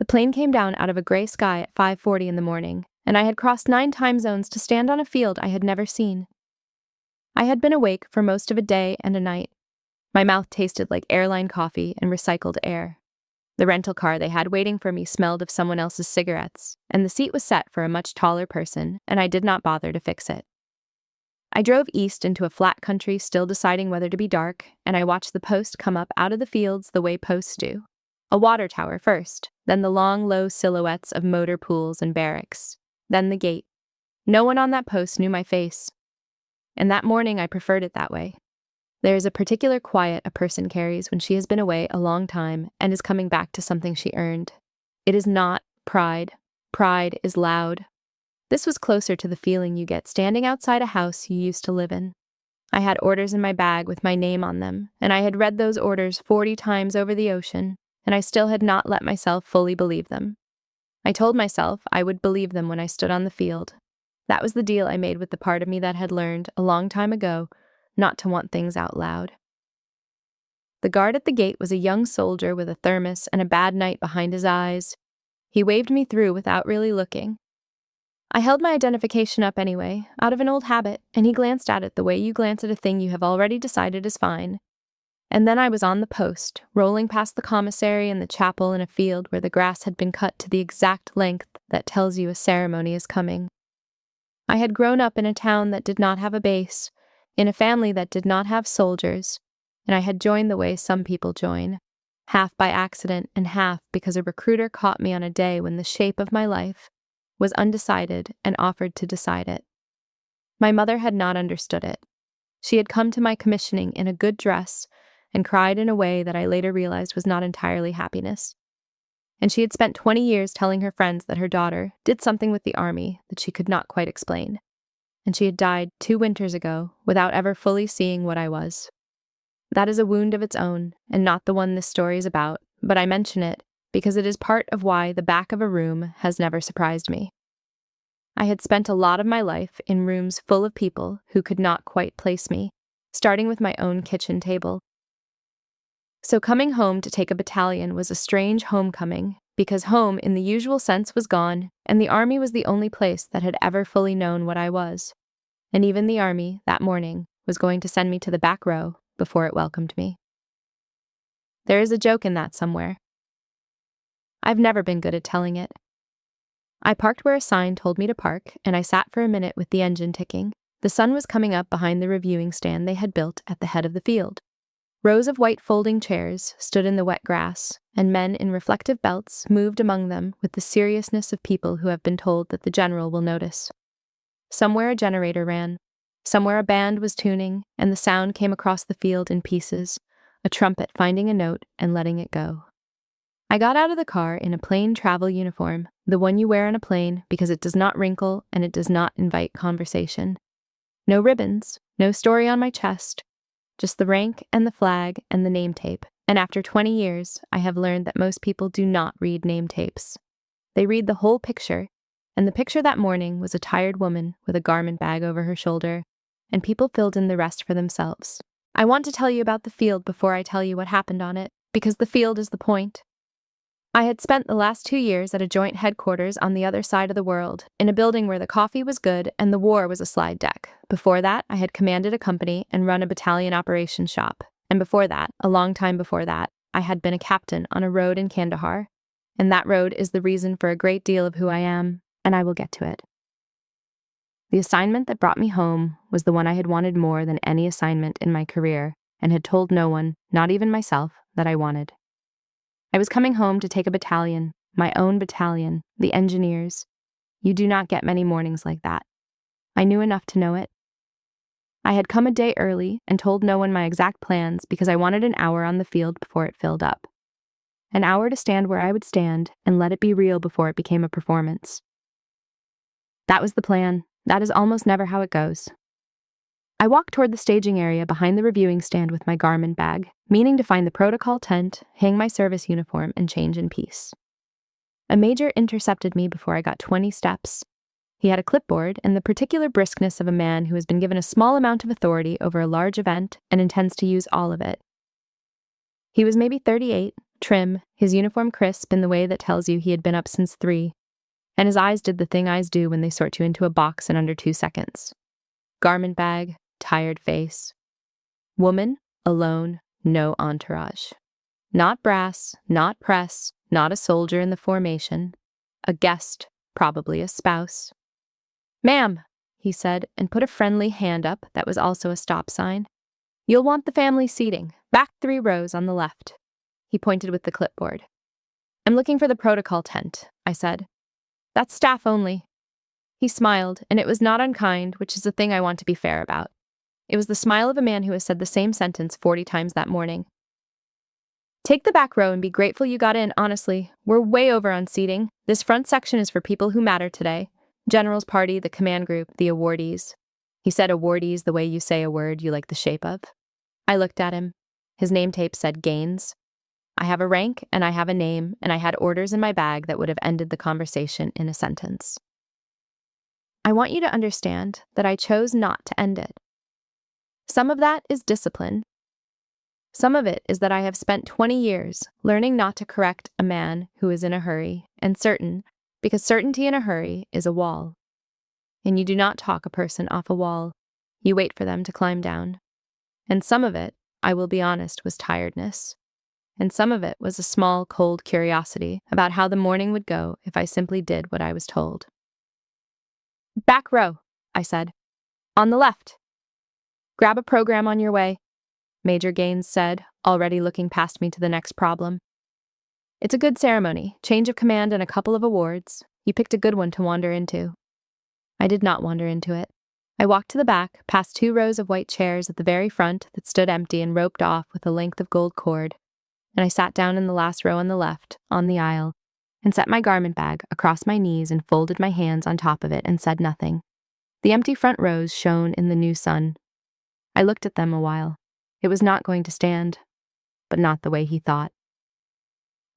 The plane came down out of a gray sky at 5:40 in the morning, and I had crossed 9 time zones to stand on a field I had never seen. I had been awake for most of a day and a night. My mouth tasted like airline coffee and recycled air. The rental car they had waiting for me smelled of someone else's cigarettes, and the seat was set for a much taller person, and I did not bother to fix it. I drove east into a flat country, still deciding whether to be dark, and I watched the post come up out of the fields the way posts do. A water tower first, then the long, low silhouettes of motor pools and barracks, then the gate. No one on that post knew my face. And that morning I preferred it that way. There is a particular quiet a person carries when she has been away a long time and is coming back to something she earned. It is not pride. Pride is loud. This was closer to the feeling you get standing outside a house you used to live in. I had orders in my bag with my name on them, and I had read those orders 40 times over the ocean, and I still had not let myself fully believe them. I told myself I would believe them when I stood on the field. That was the deal I made with the part of me that had learned, a long time ago, not to want things out loud. The guard at the gate was a young soldier with a thermos and a bad night behind his eyes. He waved me through without really looking. I held my identification up anyway, out of an old habit, and he glanced at it the way you glance at a thing you have already decided is fine. And then I was on the post, rolling past the commissary and the chapel in a field where the grass had been cut to the exact length that tells you a ceremony is coming. I had grown up in a town that did not have a base, in a family that did not have soldiers, and I had joined the way some people join, half by accident and half because a recruiter caught me on a day when the shape of my life was undecided and offered to decide it. My mother had not understood it. She had come to my commissioning in a good dress and cried in a way that I later realized was not entirely happiness. And she had spent 20 years telling her friends that her daughter did something with the army that she could not quite explain. And she had died 2 winters ago without ever fully seeing what I was. That is a wound of its own, and not the one this story is about, but I mention it because it is part of why the back of a room has never surprised me. I had spent a lot of my life in rooms full of people who could not quite place me, starting with my own kitchen table. So coming home to take a battalion was a strange homecoming, because home in the usual sense was gone, and the army was the only place that had ever fully known what I was. And even the army, that morning, was going to send me to the back row before it welcomed me. There is a joke in that somewhere. I've never been good at telling it. I parked where a sign told me to park, and I sat for a minute with the engine ticking. The sun was coming up behind the reviewing stand they had built at the head of the field. Rows of white folding chairs stood in the wet grass, and men in reflective belts moved among them with the seriousness of people who have been told that the general will notice. Somewhere a generator ran. Somewhere a band was tuning, and the sound came across the field in pieces, a trumpet finding a note and letting it go. I got out of the car in a plain travel uniform, the one you wear on a plane because it does not wrinkle and it does not invite conversation. No ribbons, no story on my chest, just the rank and the flag and the name tape. And after 20 years, I have learned that most people do not read name tapes. They read the whole picture, and the picture that morning was a tired woman with a garment bag over her shoulder, and people filled in the rest for themselves. I want to tell you about the field before I tell you what happened on it, because the field is the point. I had spent the last 2 years at a joint headquarters on the other side of the world, in a building where the coffee was good and the war was a slide deck. Before that, I had commanded a company and run a battalion operations shop. And before that, a long time before that, I had been a captain on a road in Kandahar. And that road is the reason for a great deal of who I am, and I will get to it. The assignment that brought me home was the one I had wanted more than any assignment in my career, and had told no one, not even myself, that I wanted. I was coming home to take a battalion, my own battalion, the engineers. You do not get many mornings like that. I knew enough to know it. I had come a day early and told no one my exact plans because I wanted an hour on the field before it filled up. An hour to stand where I would stand and let it be real before it became a performance. That was the plan. That is almost never how it goes. I walked toward the staging area behind the reviewing stand with my garment bag, meaning to find the protocol tent, hang my service uniform, and change in peace. A major intercepted me before I got 20 steps. He had a clipboard and the particular briskness of a man who has been given a small amount of authority over a large event and intends to use all of it. He was maybe 38, trim, his uniform crisp in the way that tells you he had been up since 3, and his eyes did the thing eyes do when they sort you into a box in under 2 seconds. Garment bag, tired face. Woman, alone, no entourage. Not brass, not press, not a soldier in the formation. A guest, probably a spouse. "Ma'am," he said, and put a friendly hand up that was also a stop sign. "You'll want the family seating, back 3 rows on the left." He pointed with the clipboard. "I'm looking for the protocol tent," I said. "That's staff only." He smiled, and it was not unkind, which is a thing I want to be fair about. It was the smile of a man who has said the same sentence 40 times that morning. "Take the back row and be grateful you got in, honestly. We're way over on seating. This front section is for people who matter today. General's party, the command group, the awardees." He said awardees the way you say a word you like the shape of. I looked at him. His name tape said Gaines. I have a rank, and I have a name, and I had orders in my bag that would have ended the conversation in a sentence. I want you to understand that I chose not to end it. Some of that is discipline. Some of it is that I have spent 20 years learning not to correct a man who is in a hurry and certain, because certainty in a hurry is a wall. And you do not talk a person off a wall. You wait for them to climb down. And some of it, I will be honest, was tiredness. And some of it was a small, cold curiosity about how the morning would go if I simply did what I was told. "Back row," I said. "On the left." "Grab a program on your way," Major Gaines said, already looking past me to the next problem. "It's a good ceremony, change of command and a couple of awards. You picked a good one to wander into." I did not wander into it. I walked to the back, past 2 rows of white chairs at the very front that stood empty and roped off with a length of gold cord, and I sat down in the last row on the left, on the aisle, and set my garment bag across my knees and folded my hands on top of it and said nothing. The empty front rows shone in the new sun. I looked at them a while. It was not going to stand, but not the way he thought.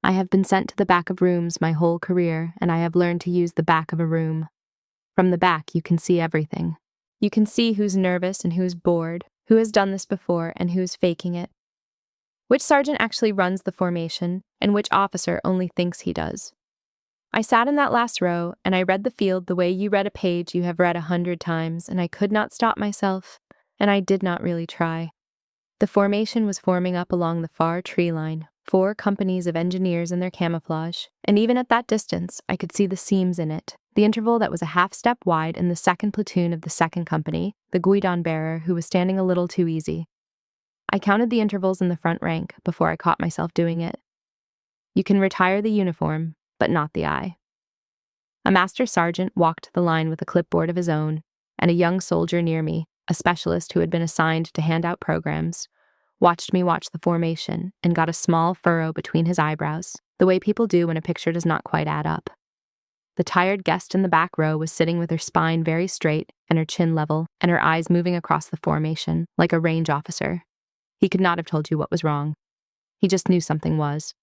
I have been sent to the back of rooms my whole career, and I have learned to use the back of a room. From the back, you can see everything. You can see who's nervous and who's bored, who has done this before and who's faking it. Which sergeant actually runs the formation, and which officer only thinks he does. I sat in that last row, and I read the field the way you read a page you have read 100 times, and I could not stop myself, and I did not really try. The formation was forming up along the far tree line, 4 companies of engineers in their camouflage, and even at that distance, I could see the seams in it, the interval that was a half step wide in the 2nd platoon of the 2nd company, the guidon bearer who was standing a little too easy. I counted the intervals in the front rank before I caught myself doing it. You can retire the uniform, but not the eye. A master sergeant walked the line with a clipboard of his own, and a young soldier near me, a specialist who had been assigned to hand out programs, watched me watch the formation and got a small furrow between his eyebrows, the way people do when a picture does not quite add up. The tired guest in the back row was sitting with her spine very straight and her chin level and her eyes moving across the formation, like a range officer. He could not have told you what was wrong. He just knew something was.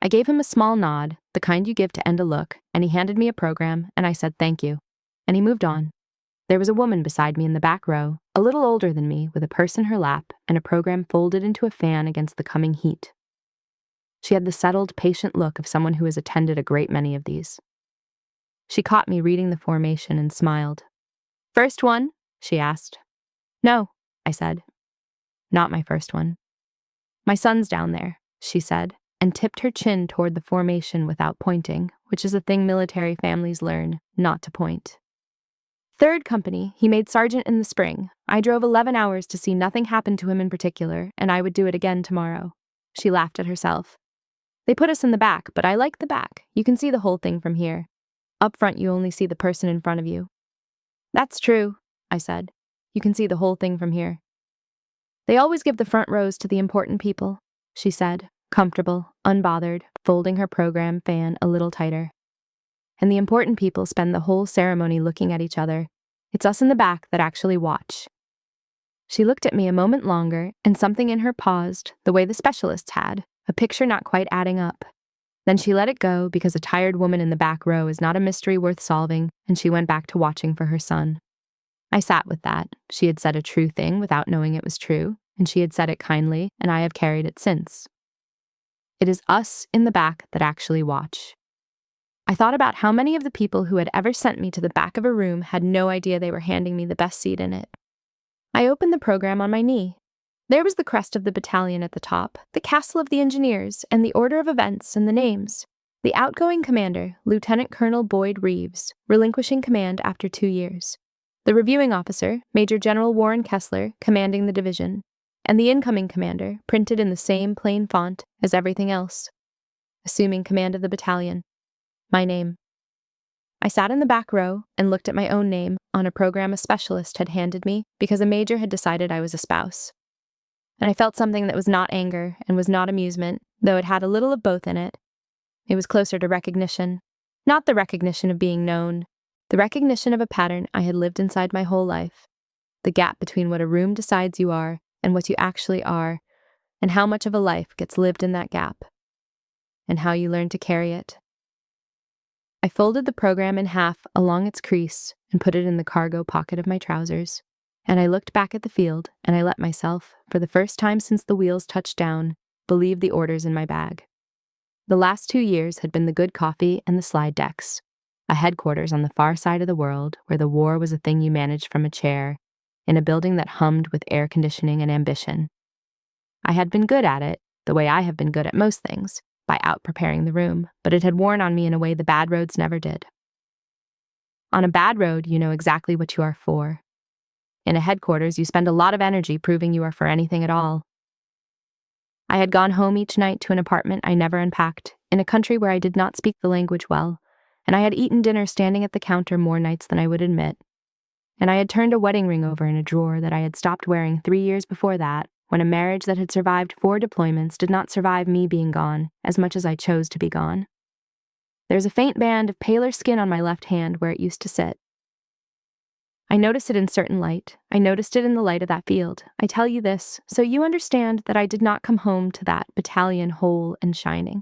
I gave him a small nod, the kind you give to end a look, and he handed me a program, and I said thank you. And he moved on. There was a woman beside me in the back row, a little older than me, with a purse in her lap and a program folded into a fan against the coming heat. She had the settled, patient look of someone who has attended a great many of these. She caught me reading the formation and smiled. "First one?" she asked. "No," I said. "Not my first one." "My son's down there," she said, and tipped her chin toward the formation without pointing, which is a thing military families learn, not to point. "3rd company, he made sergeant in the spring. I drove 11 hours to see nothing happen to him in particular, and I would do it again tomorrow." She laughed at herself. "They put us in the back, but I like the back. You can see the whole thing from here. Up front, you only see the person in front of you." "That's true," I said. "You can see the whole thing from here." "They always give the front rows to the important people," she said, comfortable, unbothered, folding her program fan a little tighter. "And the important people spend the whole ceremony looking at each other. It's us in the back that actually watch." She looked at me a moment longer, and something in her paused, the way the specialists had, a picture not quite adding up. Then she let it go because a tired woman in the back row is not a mystery worth solving, and she went back to watching for her son. I sat with that. She had said a true thing without knowing it was true, and she had said it kindly, and I have carried it since. It is us in the back that actually watch. I thought about how many of the people who had ever sent me to the back of a room had no idea they were handing me the best seat in it. I opened the program on my knee. There was the crest of the battalion at the top, the castle of the engineers, and the order of events and the names. The outgoing commander, Lieutenant Colonel Boyd Reeves, relinquishing command after 2 years. The reviewing officer, Major General Warren Kessler, commanding the division. And the incoming commander, printed in the same plain font as everything else. Assuming command of the battalion. My name. I sat in the back row and looked at my own name on a program a specialist had handed me because a major had decided I was a spouse. And I felt something that was not anger and was not amusement, though it had a little of both in it. It was closer to recognition. Not the recognition of being known, the recognition of a pattern I had lived inside my whole life. The gap between what a room decides you are and what you actually are, and how much of a life gets lived in that gap, and how you learn to carry it. I folded the program in half along its crease and put it in the cargo pocket of my trousers, and I looked back at the field and I let myself, for the first time since the wheels touched down, believe the orders in my bag. The last 2 years had been the good coffee and the slide decks, a headquarters on the far side of the world where the war was a thing you managed from a chair, in a building that hummed with air conditioning and ambition. I had been good at it, the way I have been good at most things, by out-preparing the room, but it had worn on me in a way the bad roads never did. On a bad road, you know exactly what you are for. In a headquarters, you spend a lot of energy proving you are for anything at all. I had gone home each night to an apartment I never unpacked, in a country where I did not speak the language well, and I had eaten dinner standing at the counter more nights than I would admit. And I had turned a wedding ring over in a drawer that I had stopped wearing 3 years before that, when a marriage that had survived 4 deployments did not survive me being gone, as much as I chose to be gone. There's a faint band of paler skin on my left hand where it used to sit. I noticed it in certain light. I noticed it in the light of that field. I tell you this, so you understand that I did not come home to that battalion whole and shining.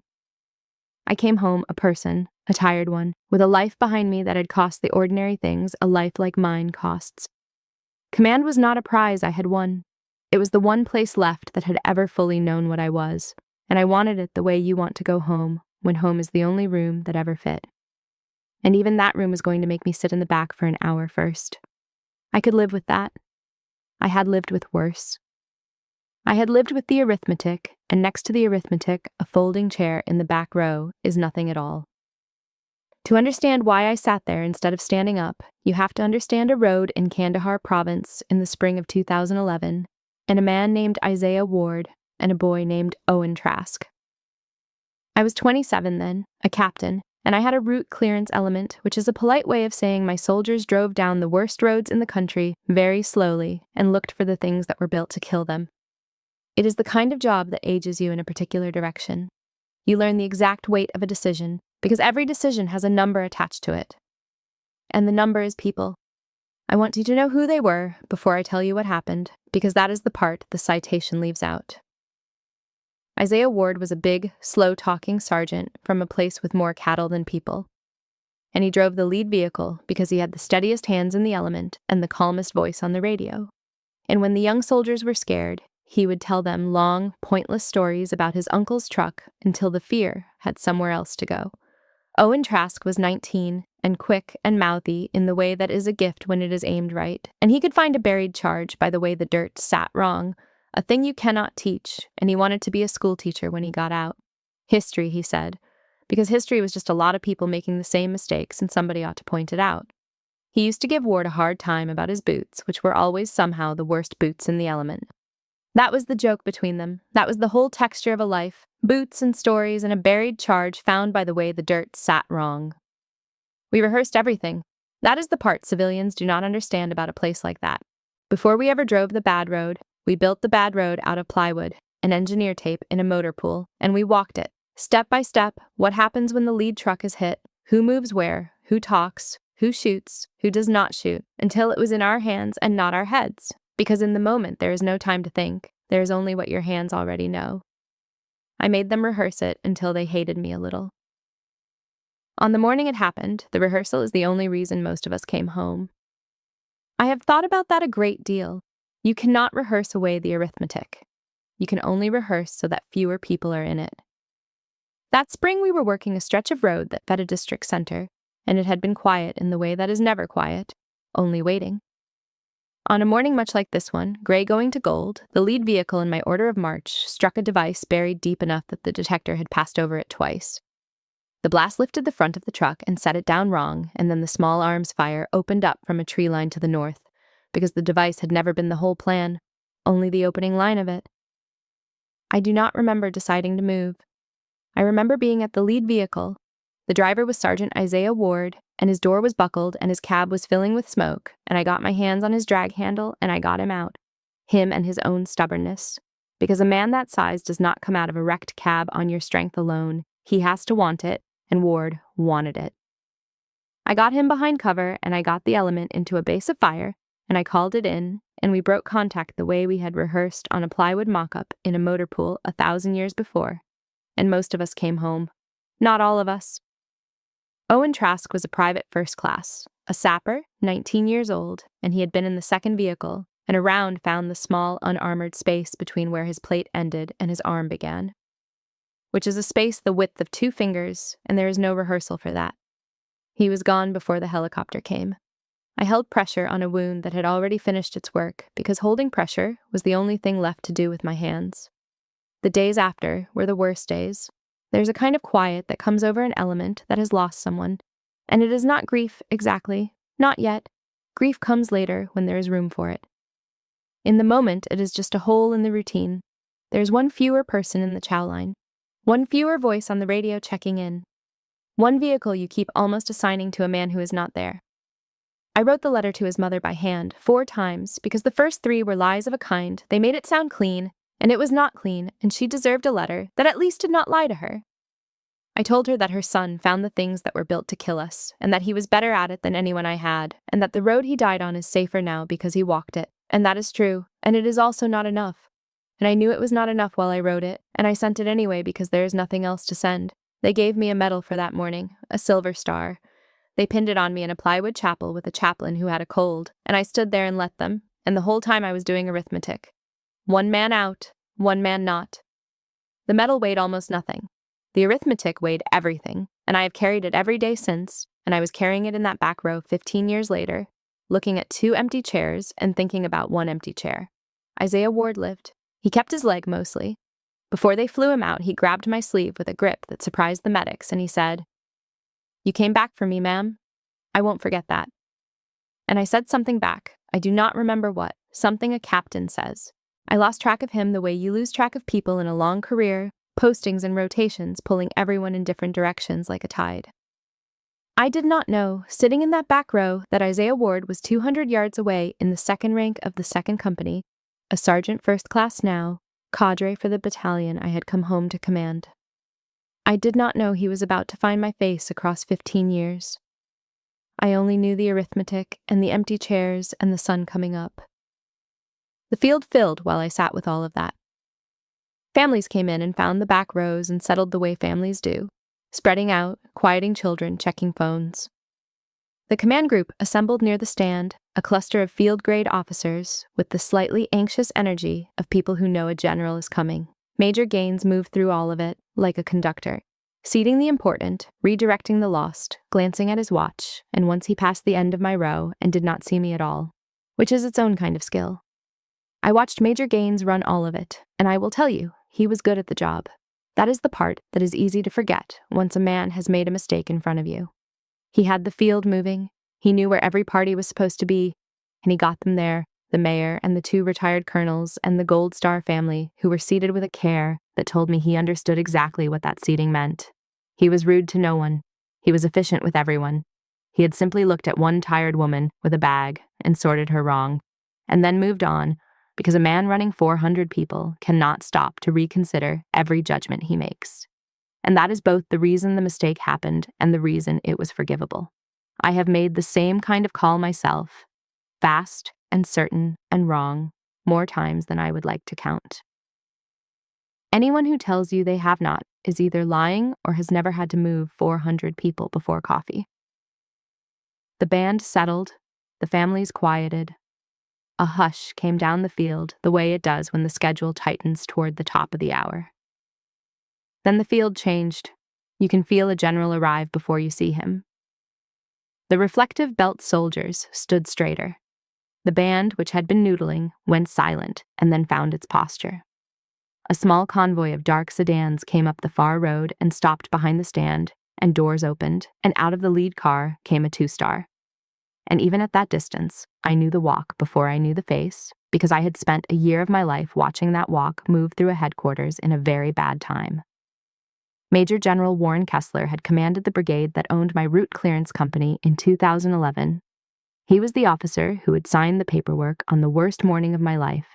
I came home a person, a tired one, with a life behind me that had cost the ordinary things a life like mine costs. Command was not a prize I had won. It was the one place left that had ever fully known what I was, and I wanted it the way you want to go home, when home is the only room that ever fit. And even that room was going to make me sit in the back for an hour first. I could live with that. I had lived with worse. I had lived with the arithmetic, and next to the arithmetic, a folding chair in the back row is nothing at all. To understand why I sat there instead of standing up, you have to understand a road in Kandahar province in the spring of 2011, and a man named Isaiah Ward, and a boy named Owen Trask. I was 27 then, a captain, and I had a route clearance element, which is a polite way of saying my soldiers drove down the worst roads in the country very slowly and looked for the things that were built to kill them. It is the kind of job that ages you in a particular direction. You learn the exact weight of a decision, because every decision has a number attached to it. And the number is people. I want you to know who they were before I tell you what happened, because that is the part the citation leaves out. Isaiah Ward was a big, slow-talking sergeant from a place with more cattle than people. And he drove the lead vehicle because he had the steadiest hands in the element and the calmest voice on the radio. And when the young soldiers were scared, he would tell them long, pointless stories about his uncle's truck until the fear had somewhere else to go. Owen Trask was 19 and quick and mouthy in the way that is a gift when it is aimed right, and he could find a buried charge by the way the dirt sat wrong, a thing you cannot teach, and he wanted to be a school teacher when he got out. History, he said, because history was just a lot of people making the same mistakes and somebody ought to point it out. He used to give Ward a hard time about his boots, which were always somehow the worst boots in the element. That was the joke between them. That was the whole texture of a life, boots and stories and a buried charge found by the way the dirt sat wrong. We rehearsed everything. That is the part civilians do not understand about a place like that. Before we ever drove the bad road, we built the bad road out of plywood and engineer tape in a motor pool, and we walked it, step by step, what happens when the lead truck is hit, who moves where, who talks, who shoots, who does not shoot, until it was in our hands and not our heads. Because in the moment there is no time to think, there is only what your hands already know. I made them rehearse it until they hated me a little. On the morning it happened, the rehearsal is the only reason most of us came home. I have thought about that a great deal. You cannot rehearse away the arithmetic. You can only rehearse so that fewer people are in it. That spring we were working a stretch of road that fed a district center, and it had been quiet in the way that is never quiet, only waiting. On a morning much like this one, gray going to gold, the lead vehicle in my order of march struck a device buried deep enough that the detector had passed over it twice. The blast lifted the front of the truck and set it down wrong, and then the small arms fire opened up from a tree line to the north, because the device had never been the whole plan, only the opening line of it. I do not remember deciding to move. I remember being at the lead vehicle. The driver was Sergeant Isaiah Ward, and his door was buckled and his cab was filling with smoke, and I got my hands on his drag handle and I got him out. Him and his own stubbornness. Because a man that size does not come out of a wrecked cab on your strength alone. He has to want it, and Ward wanted it. I got him behind cover and I got the element into a base of fire, and I called it in, and we broke contact the way we had rehearsed on a plywood mock-up in a motor pool 1,000 years before. And most of us came home. Not all of us. Owen Trask was a private first class, a sapper, 19 years old, and he had been in the second vehicle, and around found the small, unarmored space between where his plate ended and his arm began, which is a space the width of 2 fingers, and there is no rehearsal for that. He was gone before the helicopter came. I held pressure on a wound that had already finished its work, because holding pressure was the only thing left to do with my hands. The days after were the worst days. There's a kind of quiet that comes over an element that has lost someone, and it is not grief exactly, not yet. Grief comes later when there is room for it. In the moment, it is just a hole in the routine. There's one fewer person in the chow line, one fewer voice on the radio checking in, one vehicle you keep almost assigning to a man who is not there. I wrote the letter to his mother by hand 4 times because the first 3 were lies of a kind. They made it sound clean, and it was not clean, and she deserved a letter that at least did not lie to her. I told her that her son found the things that were built to kill us, and that he was better at it than anyone I had, and that the road he died on is safer now because he walked it, and that is true, and it is also not enough. And I knew it was not enough while I wrote it, and I sent it anyway because there is nothing else to send. They gave me a medal for that morning, a silver star. They pinned it on me in a plywood chapel with a chaplain who had a cold, and I stood there and let them, and the whole time I was doing arithmetic. 1 man out, 1 man not. The medal weighed almost nothing. The arithmetic weighed everything, and I have carried it every day since, and I was carrying it in that back row 15 years later, looking at 2 empty chairs and thinking about 1 empty chair. Isaiah Ward lived. He kept his leg mostly. Before they flew him out, he grabbed my sleeve with a grip that surprised the medics, and he said, "You came back for me, ma'am. I won't forget that." And I said something back. I do not remember what. Something a captain says. I lost track of him the way you lose track of people in a long career, postings and rotations pulling everyone in different directions like a tide. I did not know, sitting in that back row, that Isaiah Ward was 200 yards away in the 2nd rank of the 2nd Company, a sergeant first class now, cadre for the battalion I had come home to command. I did not know he was about to find my face across 15 years. I only knew the arithmetic and the empty chairs and the sun coming up. The field filled while I sat with all of that. Families came in and found the back rows and settled the way families do, spreading out, quieting children, checking phones. The command group assembled near the stand, a cluster of field-grade officers with the slightly anxious energy of people who know a general is coming. Major Gaines moved through all of it, like a conductor, seating the important, redirecting the lost, glancing at his watch, and once he passed the end of my row and did not see me at all, which is its own kind of skill. I watched Major Gaines run all of it, and I will tell you, he was good at the job. That is the part that is easy to forget once a man has made a mistake in front of you. He had the field moving, he knew where every party was supposed to be, and he got them there, the mayor and the 2 retired colonels and the Gold Star family who were seated with a care that told me he understood exactly what that seating meant. He was rude to no one. He was efficient with everyone. He had simply looked at one tired woman with a bag and sorted her wrong, and then moved on, because a man running 400 people cannot stop to reconsider every judgment he makes. And that is both the reason the mistake happened and the reason it was forgivable. I have made the same kind of call myself, fast and certain and wrong, more times than I would like to count. Anyone who tells you they have not is either lying or has never had to move 400 people before coffee. The band settled, the families quieted. A hush came down the field the way it does when the schedule tightens toward the top of the hour. Then the field changed. You can feel a general arrive before you see him. The reflective belt soldiers stood straighter. The band, which had been noodling, went silent and then found its posture. A small convoy of dark sedans came up the far road and stopped behind the stand, and doors opened, and out of the lead car came a 2-star. And even at that distance, I knew the walk before I knew the face, because I had spent a year of my life watching that walk move through a headquarters in a very bad time. Major General Warren Kessler had commanded the brigade that owned my route clearance company in 2011. He was the officer who had signed the paperwork on the worst morning of my life,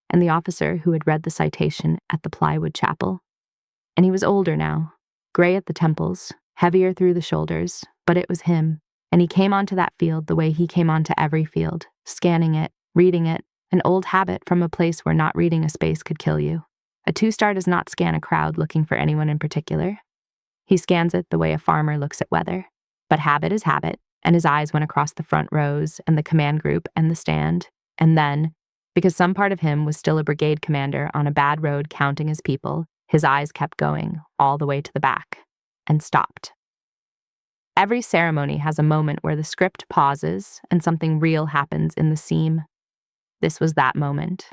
and the officer who had read the citation at the plywood chapel. And he was older now, gray at the temples, heavier through the shoulders, but it was him, and he came onto that field the way he came onto every field, scanning it, reading it, an old habit from a place where not reading a space could kill you. A 2-star does not scan a crowd looking for anyone in particular. He scans it the way a farmer looks at weather. But habit is habit, and his eyes went across the front rows and the command group and the stand, and then, because some part of him was still a brigade commander on a bad road counting his people, his eyes kept going all the way to the back, and stopped. Every ceremony has a moment where the script pauses and something real happens in the seam. This was that moment.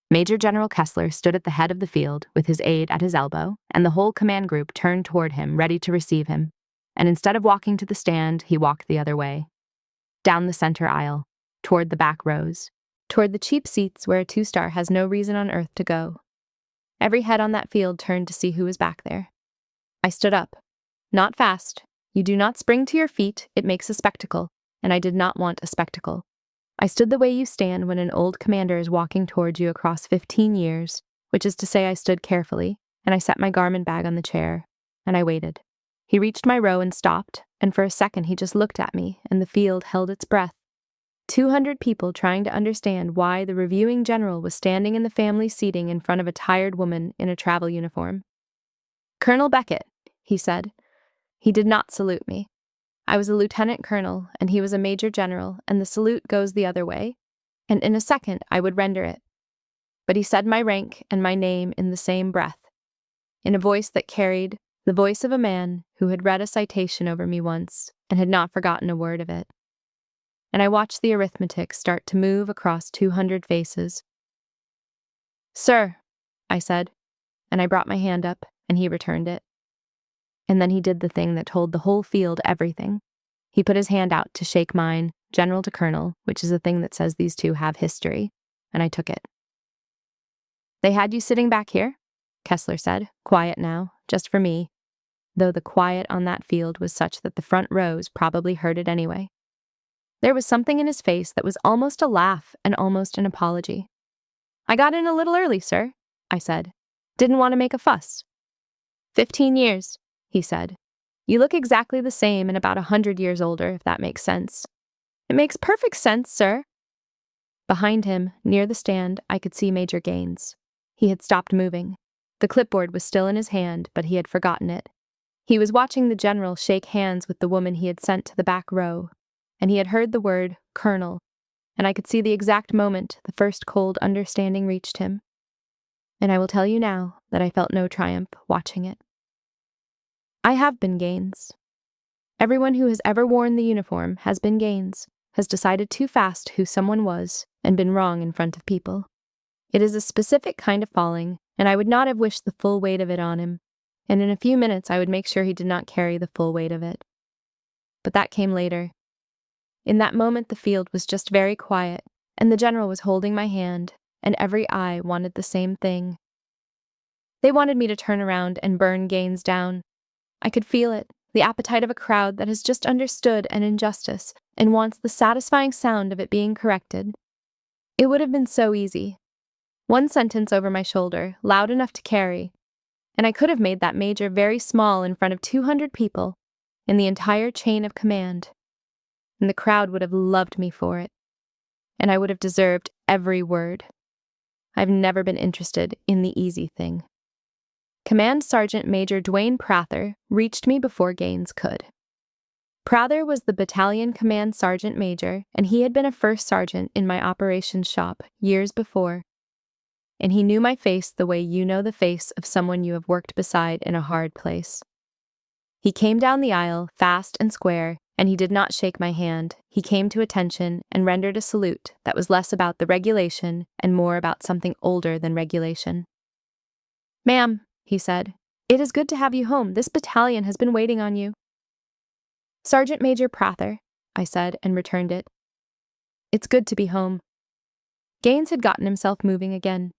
Major General Kessler stood at the head of the field with his aide at his elbow, and the whole command group turned toward him, ready to receive him. And instead of walking to the stand, he walked the other way. Down the center aisle, toward the back rows, toward the cheap seats where a 2-star has no reason on earth to go. Every head on that field turned to see who was back there. I stood up. Not fast. You do not spring to your feet, it makes a spectacle, and I did not want a spectacle. I stood the way you stand when an old commander is walking towards you across 15 years, which is to say I stood carefully, and I set my garment bag on the chair, and I waited. He reached my row and stopped, and for a second he just looked at me, and the field held its breath. 200 people trying to understand why the reviewing general was standing in the family seating in front of a tired woman in a travel uniform. "Colonel Beckett," he said. He did not salute me. I was a lieutenant colonel, and he was a major general, and the salute goes the other way, and in a second I would render it. But he said my rank and my name in the same breath, in a voice that carried the voice of a man who had read a citation over me once and had not forgotten a word of it. And I watched the arithmetic start to move across 200 faces. "Sir," I said, and I brought my hand up, and he returned it. And then he did the thing that told the whole field everything. He put his hand out to shake mine, general to colonel, which is a thing that says these two have history, and I took it. "They had you sitting back here?" Kessler said, quiet now, just for me, though the quiet on that field was such that the front rows probably heard it anyway. There was something in his face that was almost a laugh and almost an apology. "I got in a little early, sir," I said. "Didn't want to make a fuss." 15 years, he said. "You look exactly the same and about 100 years older, if that makes sense." "It makes perfect sense, sir." Behind him, near the stand, I could see Major Gaines. He had stopped moving. The clipboard was still in his hand, but he had forgotten it. He was watching the general shake hands with the woman he had sent to the back row, and he had heard the word colonel, and I could see the exact moment the first cold understanding reached him. And I will tell you now that I felt no triumph watching it. I have been Gaines. Everyone who has ever worn the uniform has been Gaines, has decided too fast who someone was, and been wrong in front of people. It is a specific kind of falling, and I would not have wished the full weight of it on him, and in a few minutes I would make sure he did not carry the full weight of it. But that came later. In that moment the field was just very quiet, and the general was holding my hand, and every eye wanted the same thing. They wanted me to turn around and burn Gaines down. I could feel it, the appetite of a crowd that has just understood an injustice and wants the satisfying sound of it being corrected. It would have been so easy. One sentence over my shoulder, loud enough to carry, and I could have made that major very small in front of 200 people in the entire chain of command. And the crowd would have loved me for it. And I would have deserved every word. I've never been interested in the easy thing. Command Sergeant Major Dwayne Prather reached me before Gaines could. Prather was the battalion command sergeant major, and he had been a first sergeant in my operations shop years before. And he knew my face the way you know the face of someone you have worked beside in a hard place. He came down the aisle, fast and square, and he did not shake my hand. He came to attention and rendered a salute that was less about the regulation and more about something older than regulation. "Ma'am," he said, "it is good to have you home. This battalion has been waiting on you." "Sergeant Major Prather," I said, and returned it. "It's good to be home." Gaines had gotten himself moving again.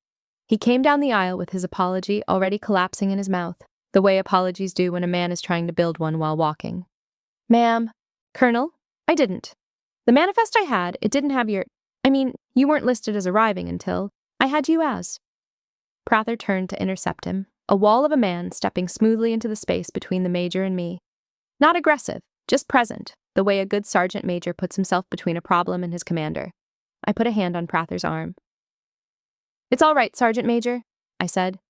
He came down the aisle with his apology already collapsing in his mouth, the way apologies do when a man is trying to build one while walking. "Ma'am, Colonel, I didn't. The manifest I had, it didn't have you weren't listed as arriving until I had you as." Prather turned to intercept him, a wall of a man stepping smoothly into the space between the major and me. Not aggressive, just present, the way a good sergeant major puts himself between a problem and his commander. I put a hand on Prather's arm. "It's all right, Sergeant Major," I said.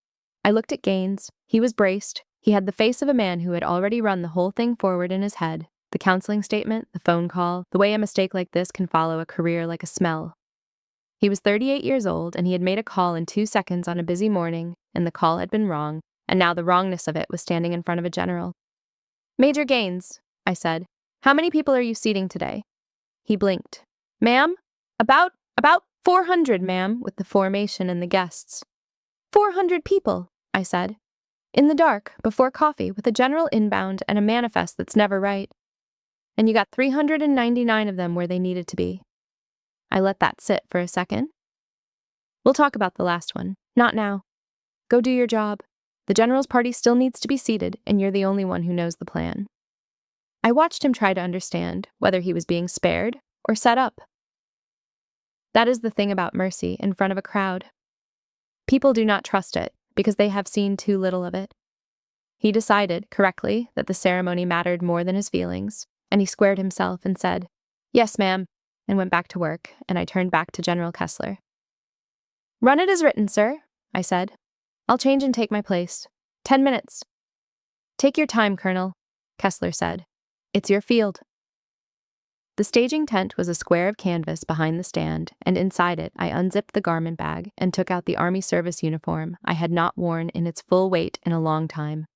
I looked at Gaines. He was braced. He had the face of a man who had already run the whole thing forward in his head. The counseling statement, the phone call, the way a mistake like this can follow a career like a smell. He was 38 years old, and he had made a call in 2 seconds on a busy morning, and the call had been wrong, and now the wrongness of it was standing in front of a general. "Major Gaines," I said, "how many people are you seating today?" He blinked. "Ma'am? About 400, ma'am, with the formation and the guests." 400 people, I said. "In the dark, before coffee, with a general inbound and a manifest that's never right. And you got 399 of them where they needed to be." I let that sit for a second. "We'll talk about the last one. Not now. Go do your job. The general's party still needs to be seated, and you're the only one who knows the plan." I watched him try to understand whether he was being spared or set up. That is the thing about mercy in front of a crowd. People do not trust it because they have seen too little of it. He decided, correctly, that the ceremony mattered more than his feelings, and he squared himself and said, "Yes, ma'am," and went back to work, and I turned back to General Kessler. "Run it as written, sir," I said. "I'll change and take my place. 10 minutes." "Take your time, Colonel," Kessler said. "It's your field." The staging tent was a square of canvas behind the stand, and inside it I unzipped the garment bag and took out the Army service uniform I had not worn in its full weight in a long time.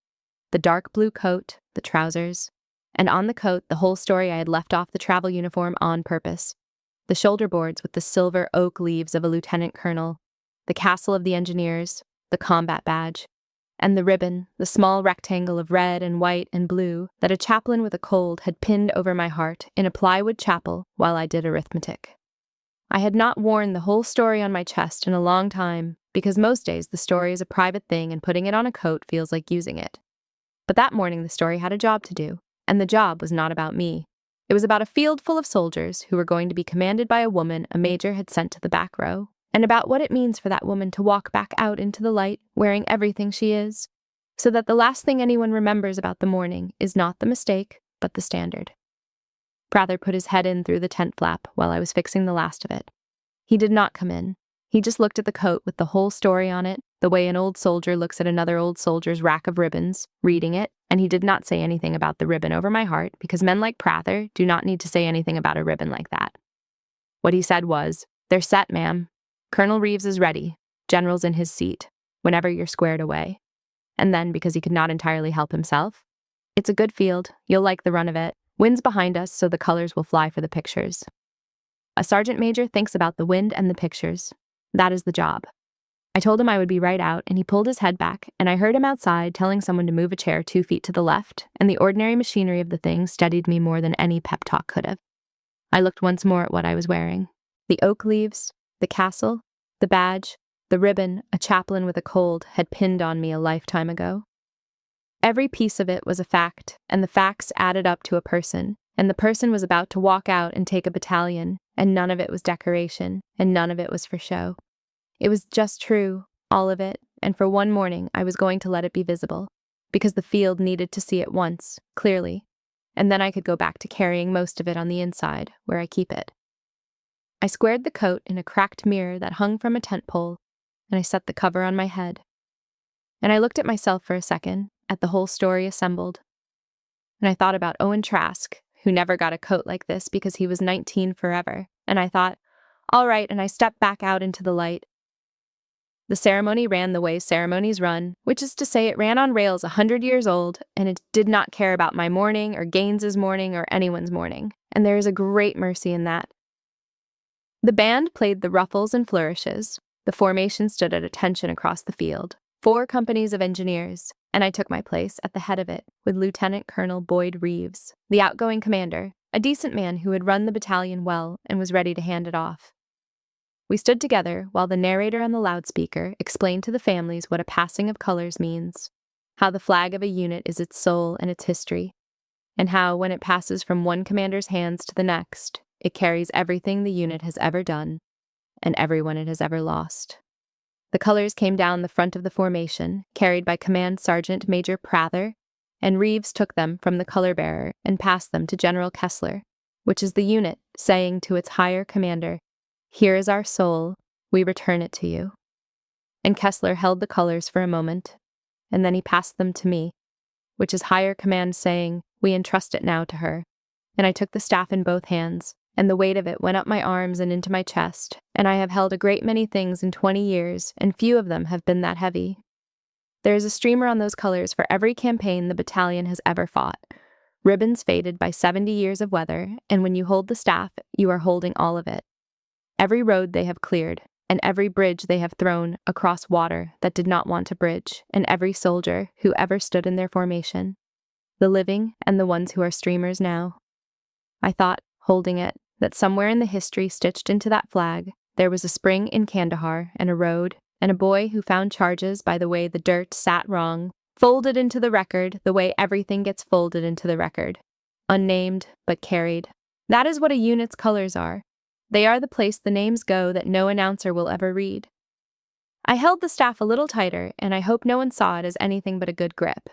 The dark blue coat, the trousers, and on the coat the whole story I had left off the travel uniform on purpose. The shoulder boards with the silver oak leaves of a lieutenant colonel, the castle of the engineers, the combat badge, and the ribbon, the small rectangle of red and white and blue that a chaplain with a cold had pinned over my heart in a plywood chapel while I did arithmetic. I had not worn the whole story on my chest in a long time because most days the story is a private thing and putting it on a coat feels like using it. But that morning the story had a job to do, and the job was not about me. It was about a field full of soldiers who were going to be commanded by a woman a major had sent to the back row, and about what it means for that woman to walk back out into the light wearing everything she is, so that the last thing anyone remembers about the morning is not the mistake, but the standard. Prather put his head in through the tent flap while I was fixing the last of it. He did not come in. He just looked at the coat with the whole story on it, the way an old soldier looks at another old soldier's rack of ribbons, reading it, and he did not say anything about the ribbon over my heart because men like Prather do not need to say anything about a ribbon like that. What he said was, "They're set, ma'am. Colonel Reeves is ready. General's in his seat, whenever you're squared away." And then, because he could not entirely help himself, "It's a good field. You'll like the run of it. Wind's behind us, so the colors will fly for the pictures." A sergeant major thinks about the wind and the pictures. That is the job. I told him I would be right out, and he pulled his head back, and I heard him outside telling someone to move a chair 2 feet to the left, and the ordinary machinery of the thing steadied me more than any pep talk could have. I looked once more at what I was wearing. The oak leaves, the castle, the badge, the ribbon a chaplain with a cold had pinned on me a lifetime ago. Every piece of it was a fact, and the facts added up to a person, and the person was about to walk out and take a battalion, and none of it was decoration, and none of it was for show. It was just true, all of it, and for one morning I was going to let it be visible, because the field needed to see it once, clearly, and then I could go back to carrying most of it on the inside, where I keep it. I squared the coat in a cracked mirror that hung from a tent pole, and I set the cover on my head. And I looked at myself for a second, at the whole story assembled. And I thought about Owen Trask, who never got a coat like this because he was 19 forever, and I thought, all right, and I stepped back out into the light. The ceremony ran the way ceremonies run, which is to say it ran on rails 100 years old, and it did not care about my mourning or Gaines's mourning or anyone's mourning, and there is a great mercy in that. The band played the ruffles and flourishes. The formation stood at attention across the field, 4 companies of engineers, and I took my place at the head of it with Lieutenant Colonel Boyd Reeves, the outgoing commander, a decent man who had run the battalion well and was ready to hand it off. We stood together while the narrator on the loudspeaker explained to the families what a passing of colors means, how the flag of a unit is its soul and its history, and how, when it passes from one commander's hands to the next, it carries everything the unit has ever done and everyone it has ever lost. The colors came down the front of the formation, carried by Command Sergeant Major Prather, and Reeves took them from the color bearer and passed them to General Kessler, which is the unit, saying to its higher commander, "Here is our soul, we return it to you." And Kessler held the colors for a moment, and then he passed them to me, which is higher command saying, "We entrust it now to her." And I took the staff in both hands, and the weight of it went up my arms and into my chest, and I have held a great many things in 20 years, and few of them have been that heavy. There is a streamer on those colors for every campaign the battalion has ever fought, ribbons faded by 70 years of weather, and when you hold the staff, you are holding all of it. Every road they have cleared, and every bridge they have thrown across water that did not want a bridge, and every soldier who ever stood in their formation, the living and the ones who are streamers now. I thought, holding it, that somewhere in the history stitched into that flag, there was a spring in Kandahar and a road, and a boy who found charges by the way the dirt sat wrong, folded into the record the way everything gets folded into the record. Unnamed, but carried. That is what a unit's colors are. They are the place the names go that no announcer will ever read. I held the staff a little tighter, and I hope no one saw it as anything but a good grip.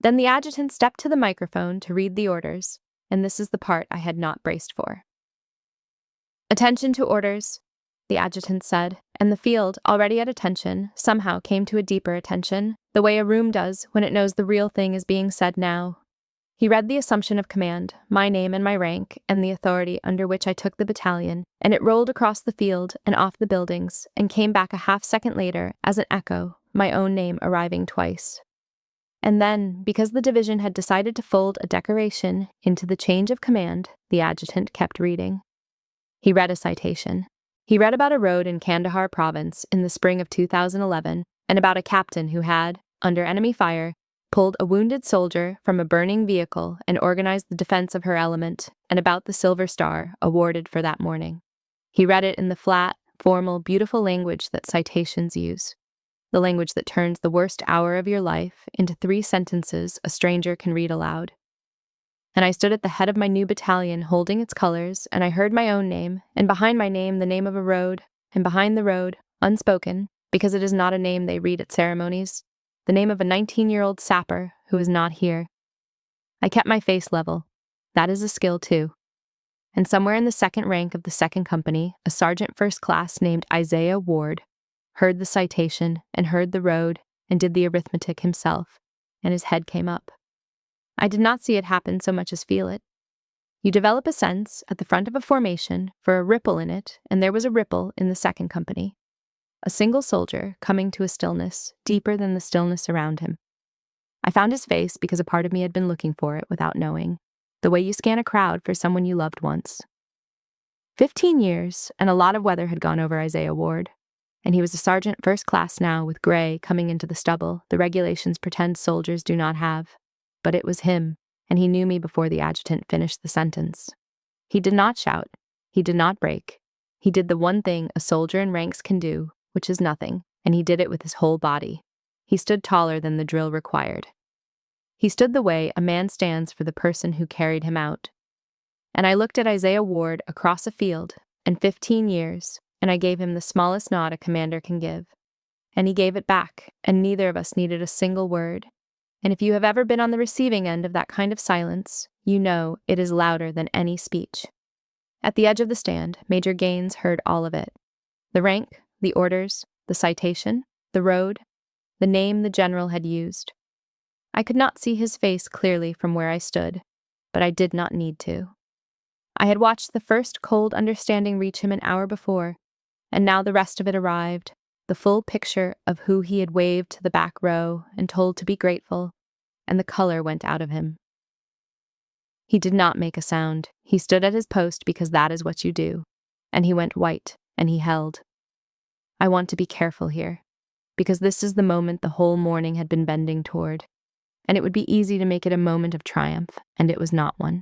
Then the adjutant stepped to the microphone to read the orders, and this is the part I had not braced for. "Attention to orders," the adjutant said, and the field, already at attention, somehow came to a deeper attention, the way a room does when it knows the real thing is being said now. He read the assumption of command, my name and my rank, and the authority under which I took the battalion, and it rolled across the field and off the buildings, and came back a half-second later as an echo, my own name arriving twice. And then, because the division had decided to fold a decoration into the change of command, the adjutant kept reading. He read a citation. He read about a road in Kandahar province in the spring of 2011, and about a captain who had, under enemy fire, pulled a wounded soldier from a burning vehicle and organized the defense of her element, and about the Silver Star awarded for that morning. He read it in the flat, formal, beautiful language that citations use, the language that turns the worst hour of your life into 3 sentences a stranger can read aloud. And I stood at the head of my new battalion holding its colors, and I heard my own name, and behind my name the name of a road, and behind the road, unspoken, because it is not a name they read at ceremonies, the name of a 19-year-old sapper who is not here. I kept my face level. That is a skill, too. And somewhere in the second rank of the second company, a sergeant first class named Isaiah Ward heard the citation and heard the road and did the arithmetic himself, and his head came up. I did not see it happen so much as feel it. You develop a sense, at the front of a formation, for a ripple in it, and there was a ripple in the second company. A single soldier coming to a stillness, deeper than the stillness around him. I found his face because a part of me had been looking for it without knowing, the way you scan a crowd for someone you loved once. 15 years, and a lot of weather had gone over Isaiah Ward, and he was a sergeant first class now with gray coming into the stubble the regulations pretend soldiers do not have. But it was him, and he knew me before the adjutant finished the sentence. He did not shout. He did not break. He did the one thing a soldier in ranks can do, which is nothing, and he did it with his whole body. He stood taller than the drill required. He stood the way a man stands for the person who carried him out. And I looked at Isaiah Ward across a field, and 15 years, and I gave him the smallest nod a commander can give. And he gave it back, and neither of us needed a single word. And if you have ever been on the receiving end of that kind of silence, you know it is louder than any speech. At the edge of the stand, Major Gaines heard all of it. The rank, the orders, the citation, the road, the name the general had used. I could not see his face clearly from where I stood, but I did not need to. I had watched the first cold understanding reach him an hour before, and now the rest of it arrived, the full picture of who he had waved to the back row and told to be grateful, and the color went out of him. He did not make a sound. He stood at his post because that is what you do. And he went white, and he held. I want to be careful here, because this is the moment the whole morning had been bending toward. And it would be easy to make it a moment of triumph, and it was not one.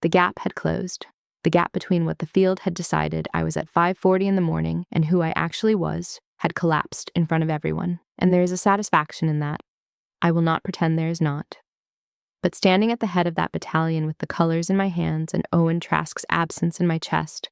The gap had closed. The gap between what the field had decided I was at 5:40 in the morning and who I actually was had collapsed in front of everyone, and there is a satisfaction in that. I will not pretend there is not. But standing at the head of that battalion with the colors in my hands and Owen Trask's absence in my chest,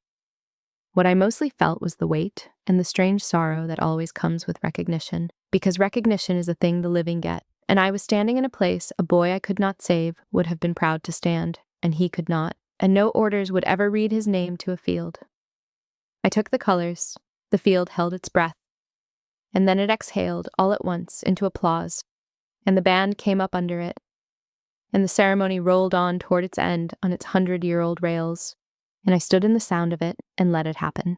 what I mostly felt was the weight and the strange sorrow that always comes with recognition, because recognition is a thing the living get, and I was standing in a place a boy I could not save would have been proud to stand, and he could not, and no orders would ever read his name to a field. I took the colors, the field held its breath, and then it exhaled all at once into applause, and the band came up under it, and the ceremony rolled on toward its end on its 100-year-old rails, and I stood in the sound of it and let it happen.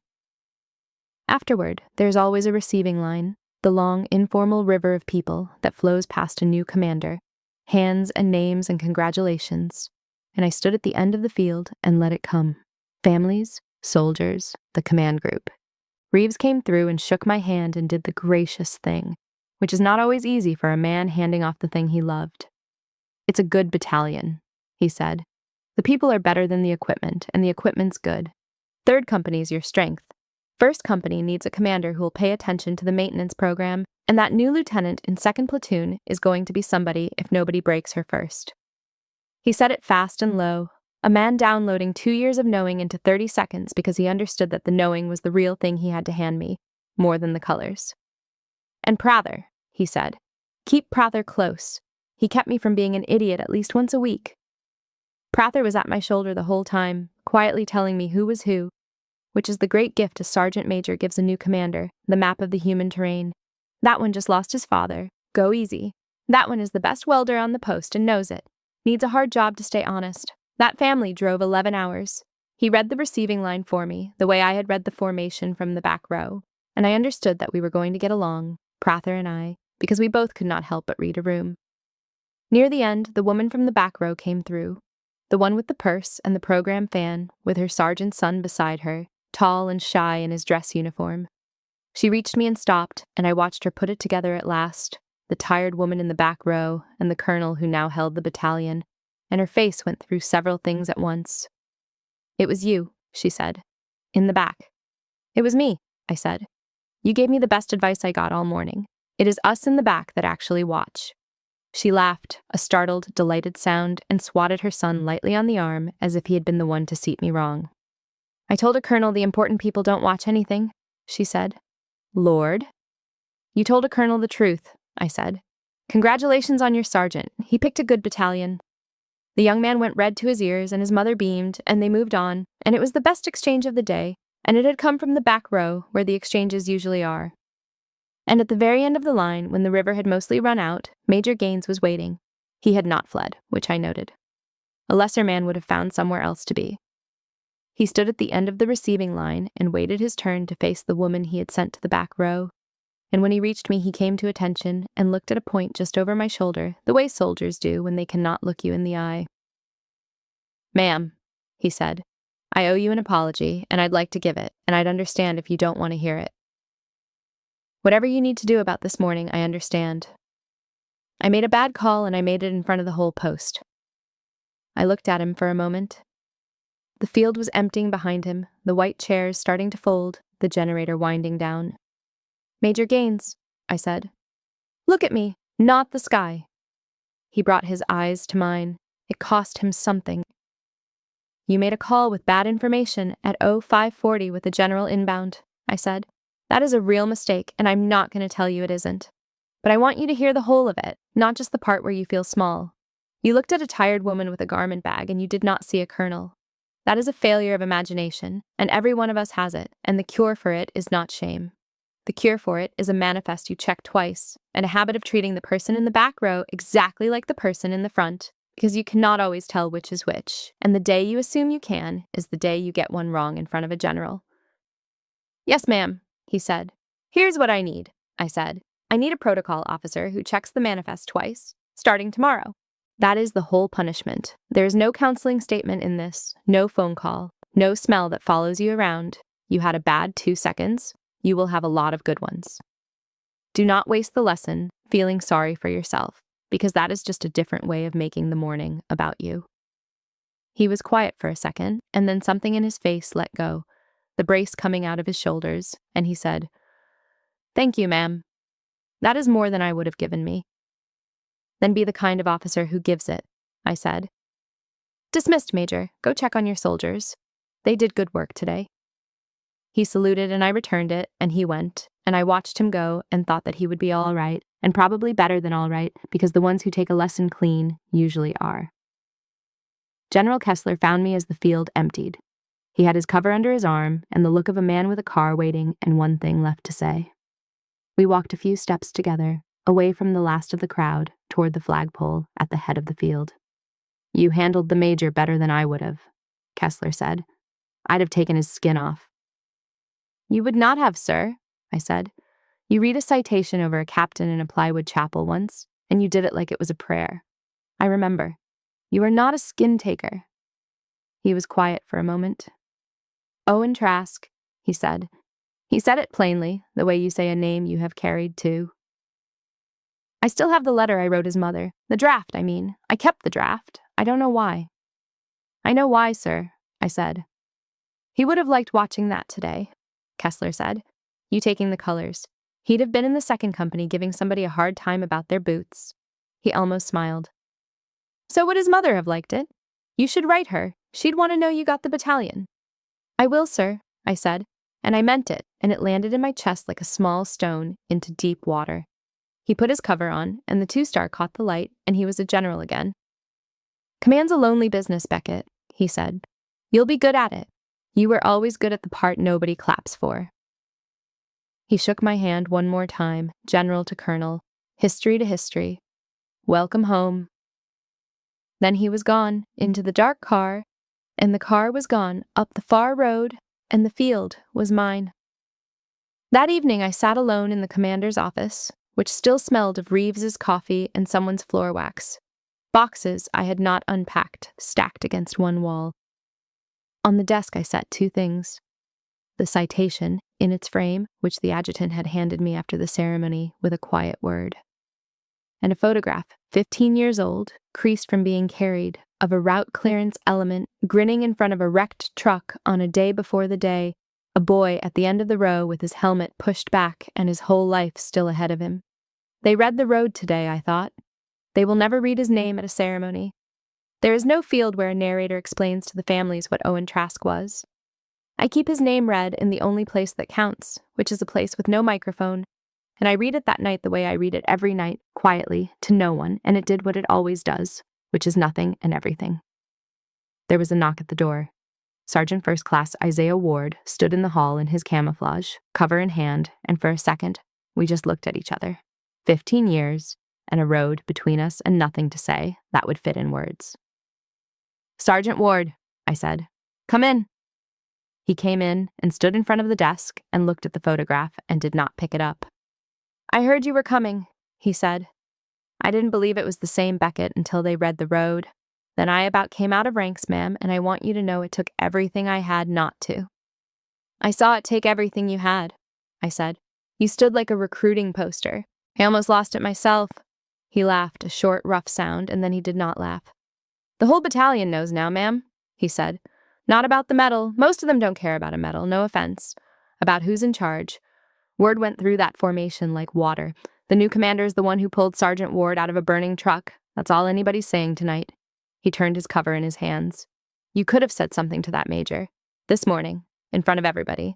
Afterward, there's always a receiving line, the long, informal river of people that flows past a new commander, hands and names and congratulations, and I stood at the end of the field and let it come. Families, soldiers, the command group. Reeves came through and shook my hand and did the gracious thing, which is not always easy for a man handing off the thing he loved. "It's a good battalion," he said. "The people are better than the equipment, and the equipment's good. 3rd Company's your strength. 1st Company needs a commander who will pay attention to the maintenance program, and that new lieutenant in 2nd Platoon is going to be somebody if nobody breaks her first." He said it fast and low, a man downloading 2 years of knowing into 30 seconds because he understood that the knowing was the real thing he had to hand me, more than the colors. "And Prather," he said. "Keep Prather close. He kept me from being an idiot at least once a week." Prather was at my shoulder the whole time, quietly telling me who was who, which is the great gift a sergeant major gives a new commander, the map of the human terrain. "That one just lost his father. Go easy. That one is the best welder on the post and knows it. Needs a hard job to stay honest. That family drove 11 hours. He read the receiving line for me, the way I had read the formation from the back row, and I understood that we were going to get along, Prather and I, because we both could not help but read a room. Near the end, the woman from the back row came through, the one with the purse and the program fan, with her sergeant's son beside her, tall and shy in his dress uniform. She reached me and stopped, and I watched her put it together at last, the tired woman in the back row and the colonel who now held the battalion, and her face went through several things at once. "It was you," she said. "In the back." "It was me," I said. "You gave me the best advice I got all morning. It is us in the back that actually watch." She laughed, a startled, delighted sound, and swatted her son lightly on the arm as if he had been the one to seat me wrong. "I told a colonel the important people don't watch anything," she said. "Lord?" "You told a colonel the truth," I said. "Congratulations on your sergeant. He picked a good battalion." The young man went red to his ears, and his mother beamed, and they moved on, and it was the best exchange of the day, and it had come from the back row, where the exchanges usually are. And at the very end of the line, when the river had mostly run out, Major Gaines was waiting. He had not fled, which I noted. A lesser man would have found somewhere else to be. He stood at the end of the receiving line and waited his turn to face the woman he had sent to the back row, and when he reached me he came to attention and looked at a point just over my shoulder, the way soldiers do when they cannot look you in the eye. "Ma'am," he said, "I owe you an apology, and I'd like to give it, and I'd understand if you don't want to hear it. Whatever you need to do about this morning, I understand. I made a bad call and I made it in front of the whole post." I looked at him for a moment. The field was emptying behind him, the white chairs starting to fold, the generator winding down. "Major Gaines," I said. "Look at me, not the sky." He brought his eyes to mine. It cost him something. "You made a call with bad information at 0540 with the general inbound," I said. "That is a real mistake, and I'm not going to tell you it isn't. But I want you to hear the whole of it, not just the part where you feel small. You looked at a tired woman with a garment bag and you did not see a colonel. That is a failure of imagination, and every one of us has it, and the cure for it is not shame. The cure for it is a manifest you check twice, and a habit of treating the person in the back row exactly like the person in the front, because you cannot always tell which is which, and the day you assume you can is the day you get one wrong in front of a general." "Yes, ma'am," he said. "Here's what I need. I said. I need a protocol officer who checks the manifest twice, starting tomorrow. That is the whole punishment. There is no counseling statement in this, no phone call, no smell that follows you around. You had a bad 2 seconds. You will have a lot of good ones. Do not waste the lesson feeling sorry for yourself, because that is just a different way of making the morning about you. He was quiet for a second, and then something in his face let go, the brace coming out of his shoulders, and he said, "Thank you, ma'am. That is more than I would have given me." "Then be the kind of officer who gives it," I said. "Dismissed, Major. Go check on your soldiers. They did good work today." He saluted and I returned it, and he went, and I watched him go and thought that he would be all right, and probably better than all right, because the ones who take a lesson clean usually are. General Kessler found me as the field emptied. He had his cover under his arm and the look of a man with a car waiting and one thing left to say. We walked a few steps together, away from the last of the crowd, toward the flagpole at the head of the field. "You handled the major better than I would have," Kessler said. "I'd have taken his skin off." "You would not have, sir," I said. "You read a citation over a captain in a plywood chapel once, and you did it like it was a prayer. I remember. You are not a skin taker." He was quiet for a moment. "Owen Trask," he said. He said it plainly, the way you say a name you have carried too. I still have the letter I wrote his mother. The draft, I mean. I kept the draft. I don't know why. "I know why, sir," I said. "He would have liked watching that today," Kessler said. "You taking the colors. He'd have been in the second company giving somebody a hard time about their boots." He almost smiled. "So would his mother have liked it? You should write her. She'd want to know you got the battalion." "I will, sir," I said, and I meant it, and it landed in my chest like a small stone into deep water. He put his cover on, and the 2-star caught the light, and he was a general again. "Command's a lonely business, Beckett," he said. "You'll be good at it. You were always good at the part nobody claps for." He shook my hand one more time, general to colonel, history to history. Welcome home. Then he was gone, into the dark car, and the car was gone up the far road, and the field was mine. That evening I sat alone in the commander's office, which still smelled of Reeves's coffee and someone's floor wax. Boxes I had not unpacked, stacked against one wall. On the desk I set 2 things. The citation, in its frame, which the adjutant had handed me after the ceremony with a quiet word. And a photograph, 15 years old, creased from being carried, of a route clearance element grinning in front of a wrecked truck on a day before the day, a boy at the end of the row with his helmet pushed back and his whole life still ahead of him. They read the road today, I thought. They will never read his name at a ceremony. There is no field where a narrator explains to the families what Owen Trask was. I keep his name read in the only place that counts, which is a place with no microphone, and I read it that night the way I read it every night, quietly, to no one, and it did what it always does, which is nothing and everything. There was a knock at the door. Sergeant First Class Isaiah Ward stood in the hall in his camouflage, cover in hand, and for a second, we just looked at each other. 15 years, and a road between us and nothing to say that would fit in words. "Sergeant Ward," I said. "Come in." He came in and stood in front of the desk and looked at the photograph and did not pick it up. "I heard you were coming," he said. "I didn't believe it was the same Beckett until they read the road. Then I about came out of ranks, ma'am, and I want you to know it took everything I had not to." "I saw it take everything you had," I said. "You stood like a recruiting poster. I almost lost it myself." He laughed, a short, rough sound, and then he did not laugh. "The whole battalion knows now, ma'am," he said. "Not about the medal. Most of them don't care about a medal, no offense. About who's in charge. Word went through that formation like water. The new commander is the one who pulled Sergeant Ward out of a burning truck. That's all anybody's saying tonight." He turned his cover in his hands. "You could have said something to that major. This morning, in front of everybody.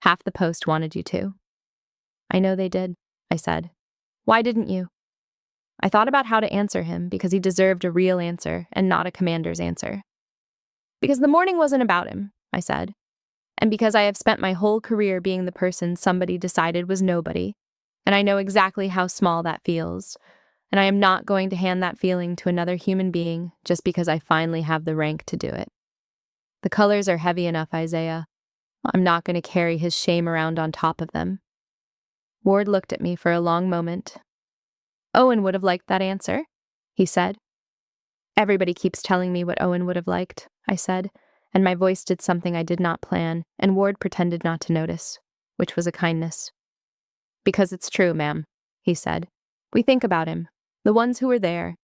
Half the post wanted you to." "I know they did," I said. "Why didn't you?" I thought about how to answer him because he deserved a real answer and not a commander's answer. "Because the morning wasn't about him," I said. "And because I have spent my whole career being the person somebody decided was nobody, and I know exactly how small that feels, and I am not going to hand that feeling to another human being just because I finally have the rank to do it. The colors are heavy enough, Isaiah. I'm not going to carry his shame around on top of them." Ward looked at me for a long moment. Owen would have liked that answer, he said. Everybody keeps telling me what Owen would have liked, I said, and my voice did something I did not plan, and Ward pretended not to notice, which was a kindness. Because it's true, ma'am, he said. We think about him, the ones who were there.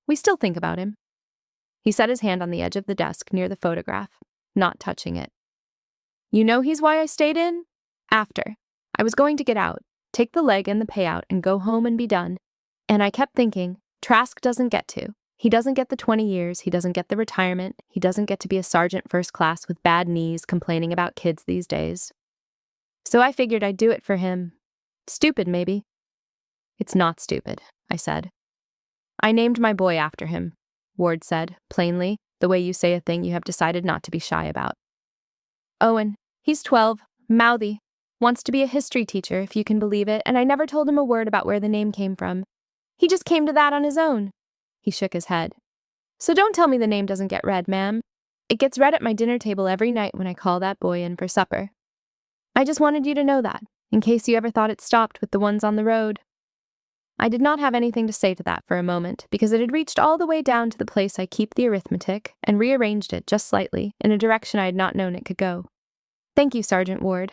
We still think about him. He set his hand on the edge of the desk near the photograph, not touching it. You know he's why I stayed in? After. I was going to get out, take the leg and the payout and go home and be done. And I kept thinking, Trask doesn't get to. He doesn't get the 20 years, he doesn't get the retirement, he doesn't get to be a sergeant first class with bad knees complaining about kids these days. So I figured I'd do it for him. Stupid, maybe. It's not stupid, I said. I named my boy after him, Ward said, plainly, the way you say a thing you have decided not to be shy about. Owen, he's 12, mouthy, wants to be a history teacher, if you can believe it, and I never told him a word about where the name came from. He just came to that on his own. He shook his head. So don't tell me the name doesn't get read, ma'am. It gets read at my dinner table every night when I call that boy in for supper. I just wanted you to know that, in case you ever thought it stopped with the ones on the road. I did not have anything to say to that for a moment, because it had reached all the way down to the place I keep the arithmetic and rearranged it just slightly in a direction I had not known it could go. Thank you, Sergeant Ward,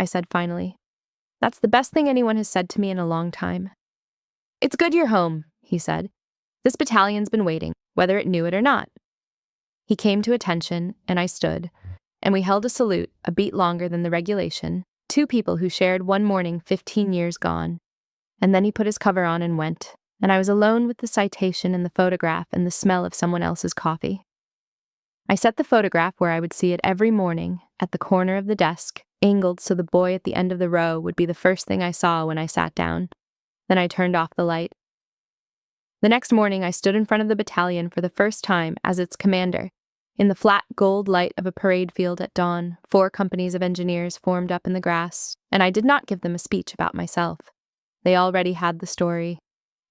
I said finally. That's the best thing anyone has said to me in a long time. It's good you're home, he said. This battalion's been waiting, whether it knew it or not. He came to attention, and I stood, and we held a salute a beat longer than the regulation, two people who shared one morning 15 years gone. And then he put his cover on and went, and I was alone with the citation and the photograph and the smell of someone else's coffee. I set the photograph where I would see it every morning, at the corner of the desk, angled so the boy at the end of the row would be the first thing I saw when I sat down. Then I turned off the light. The next morning I stood in front of the battalion for the first time as its commander. In the flat gold light of a parade field at dawn, 4 companies of engineers formed up in the grass, and I did not give them a speech about myself. They already had the story.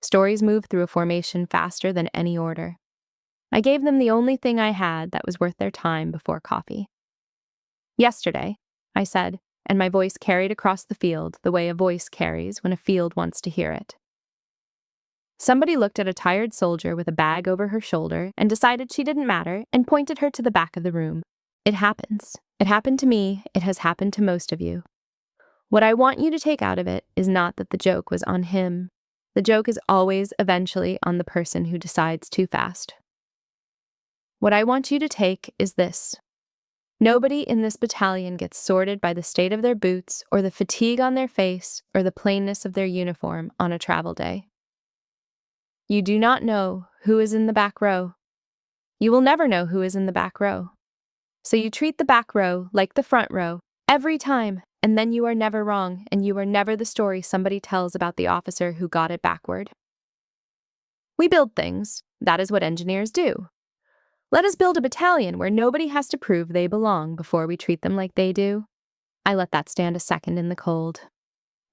Stories move through a formation faster than any order. I gave them the only thing I had that was worth their time before coffee. Yesterday, I said, and my voice carried across the field the way a voice carries when a field wants to hear it. Somebody looked at a tired soldier with a bag over her shoulder and decided she didn't matter and pointed her to the back of the room. It happens. It happened to me. It has happened to most of you. What I want you to take out of it is not that the joke was on him. The joke is always, eventually, on the person who decides too fast. What I want you to take is this. Nobody in this battalion gets sorted by the state of their boots or the fatigue on their face or the plainness of their uniform on a travel day. You do not know who is in the back row. You will never know who is in the back row. So you treat the back row like the front row every time, and then you are never wrong, and you are never the story somebody tells about the officer who got it backward. We build things. That is what engineers do. Let us build a battalion where nobody has to prove they belong before we treat them like they do. I let that stand a second in the cold.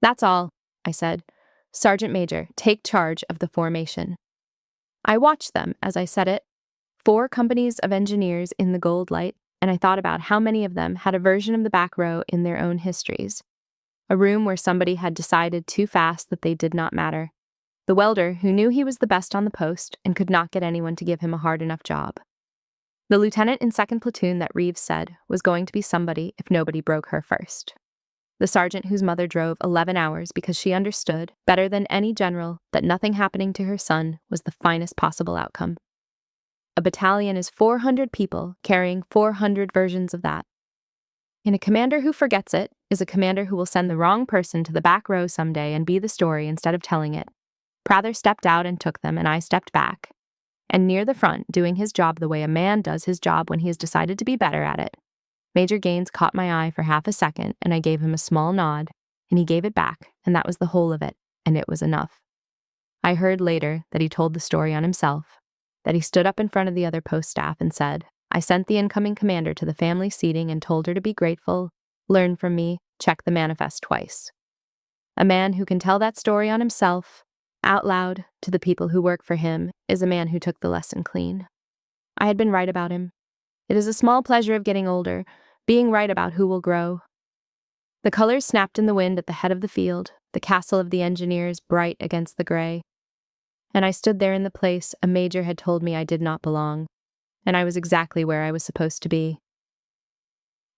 That's all, I said. Sergeant Major, take charge of the formation. I watched them as I said it. 4 companies of engineers in the gold light, and I thought about how many of them had a version of the back row in their own histories. A room where somebody had decided too fast that they did not matter. The welder who knew he was the best on the post and could not get anyone to give him a hard enough job. The lieutenant in 2nd platoon that Reeves said was going to be somebody if nobody broke her first. The sergeant whose mother drove 11 hours because she understood, better than any general, that nothing happening to her son was the finest possible outcome. A battalion is 400 people carrying 400 versions of that. And a commander who forgets it is a commander who will send the wrong person to the back row someday and be the story instead of telling it. Prather stepped out and took them, and I stepped back. And near the front, doing his job the way a man does his job when he has decided to be better at it, Major Gaines caught my eye for half a second, and I gave him a small nod, and he gave it back, and that was the whole of it, and it was enough. I heard later that he told the story on himself, that he stood up in front of the other post staff and said, I sent the incoming commander to the family seating and told her to be grateful, learn from me, check the manifest twice. A man who can tell that story on himself, out loud, to the people who work for him, is a man who took the lesson clean. I had been right about him. It is a small pleasure of getting older, being right about who will grow. The colors snapped in the wind at the head of the field, the castle of the engineers bright against the gray. And I stood there in the place a major had told me I did not belong, and I was exactly where I was supposed to be.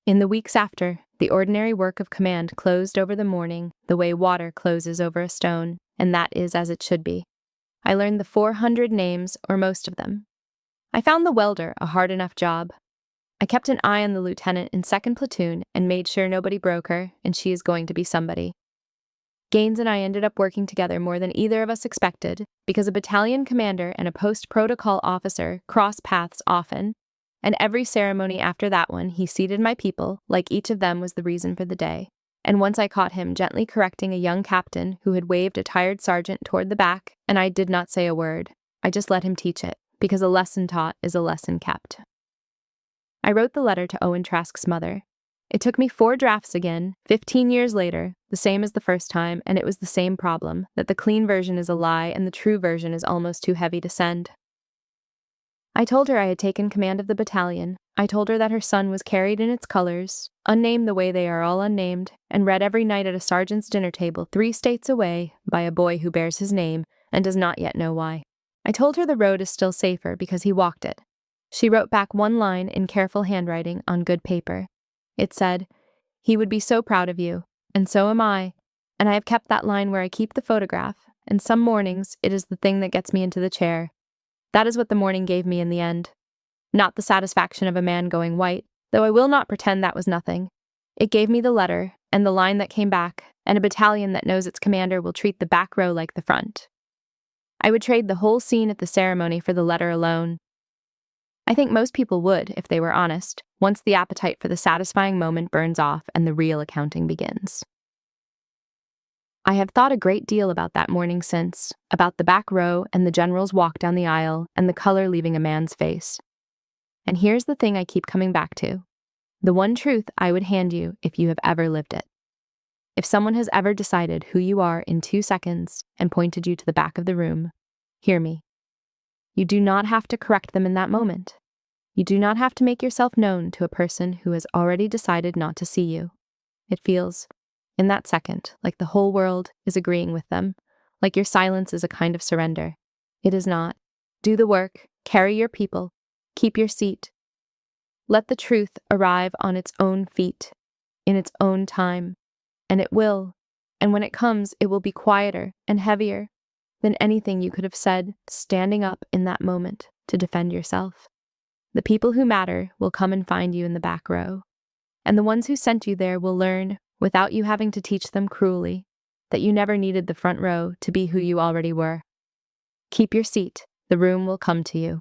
In the weeks after, the ordinary work of command closed over the morning the way water closes over a stone, and that is as it should be. I learned the 400 names, or most of them. I found the welder a hard enough job. I kept an eye on the lieutenant in 2nd Platoon and made sure nobody broke her, and she is going to be somebody. Gaines and I ended up working together more than either of us expected, because a battalion commander and a post-protocol officer cross paths often, and every ceremony after that one he seated my people, like each of them was the reason for the day. And once I caught him gently correcting a young captain who had waved a tired sergeant toward the back, and I did not say a word. I just let him teach it, because a lesson taught is a lesson kept. I wrote the letter to Owen Trask's mother. It took me 4 drafts again, 15 years later, the same as the first time, and it was the same problem, that the clean version is a lie and the true version is almost too heavy to send. I told her I had taken command of the battalion. I told her that her son was carried in its colors, unnamed the way they are all unnamed, and read every night at a sergeant's dinner table 3 states away by a boy who bears his name and does not yet know why. I told her the road is still safer because he walked it. She wrote back 1 line in careful handwriting on good paper. It said, "He would be so proud of you, and so am I, and I have kept that line where I keep the photograph, and some mornings it is the thing that gets me into the chair." That is what the morning gave me in the end. Not the satisfaction of a man going white, though I will not pretend that was nothing. It gave me the letter, and the line that came back, and a battalion that knows its commander will treat the back row like the front. I would trade the whole scene at the ceremony for the letter alone. I think most people would, if they were honest, once the appetite for the satisfying moment burns off and the real accounting begins. I have thought a great deal about that morning since, about the back row and the general's walk down the aisle and the color leaving a man's face. And here's the thing I keep coming back to. The one truth I would hand you if you have ever lived it. If someone has ever decided who you are in 2 seconds and pointed you to the back of the room, hear me. You do not have to correct them in that moment. You do not have to make yourself known to a person who has already decided not to see you. It feels, in that second, like the whole world is agreeing with them, like your silence is a kind of surrender. It is not. Do the work, carry your people, keep your seat. Let the truth arrive on its own feet, in its own time, and it will, and when it comes, it will be quieter and heavier than anything you could have said standing up in that moment to defend yourself. The people who matter will come and find you in the back row, and the ones who sent you there will learn, without you having to teach them cruelly, that you never needed the front row to be who you already were. Keep your seat, the room will come to you.